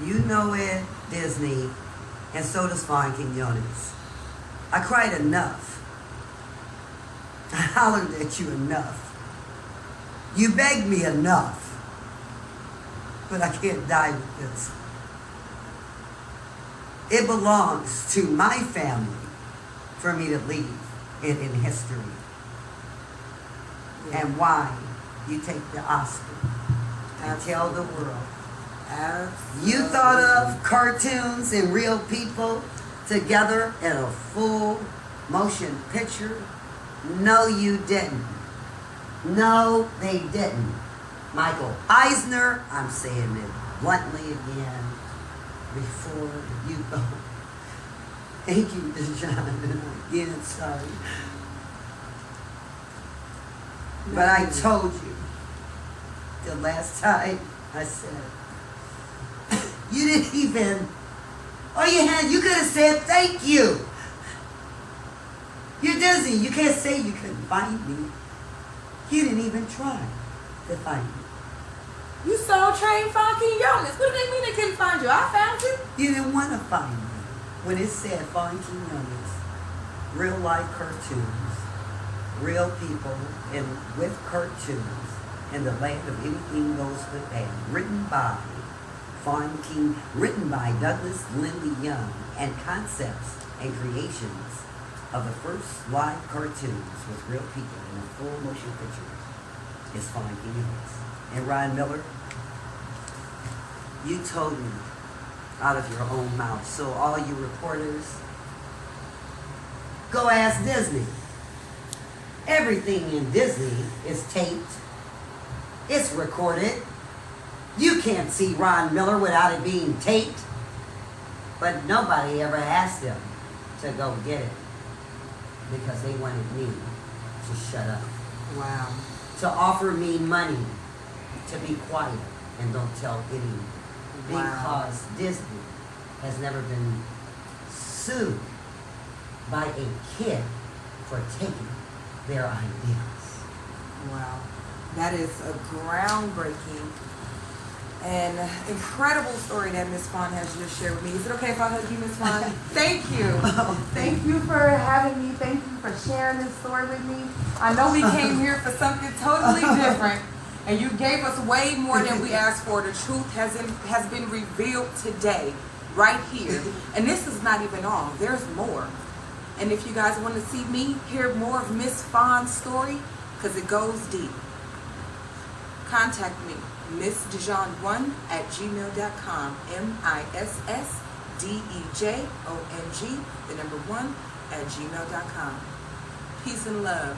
You know it, Disney, and so does Fawn Quinones. I cried enough. I hollered at you enough. You begged me enough. But I can't die with this. It belongs to my family for me to leave it in history. And why you take the Oscar and tell the world. You thought of cartoons and real people together in a full motion picture? No, you didn't. No, they didn't. Michael Eisner, I'm saying it bluntly again, before you go. Thank you, De'Jong. Again, sorry. But I told you the last time I said, you didn't even, all you had, you could have said thank you. You're Disney, you can't say you couldn't find me. You didn't even try to find me. You saw Train Fawn Quinones. What do they mean they couldn't find you? I found you. You didn't want to find me. When it said Fawn Quinones, real life cartoons, real people, and with cartoons, in the land of anything goes with that, written by Fawn King, written by Douglas Lindy Young, and concepts and creations of the first live cartoons with real people in a full motion picture is Fawn Quinones. And Ryan Miller, you told me out of your own mouth. So all you reporters, go ask Disney. Everything in Disney is taped. It's recorded. You can't see Ron Miller without it being taped. But nobody ever asked him to go get it because they wanted me to shut up. Wow. To offer me money to be quiet and don't tell anyone. Wow. Because Disney has never been sued by a kid for taking their ideas. Wow. That is a groundbreaking An incredible story that Miss Fawn has just shared with me. Is it okay if I hug you, Miss Fawn? Thank you. Thank you for having me. Thank you for sharing this story with me. I know we came here for something totally different, and you gave us way more than we asked for. The truth has been revealed today, right here. And this is not even all. There's more. And if you guys want to see me hear more of Miss Fawn's story, because it goes deep, contact me. MissDeJong1@gmail.com. MissDeJong, the number 1 @gmail.com. Peace and love.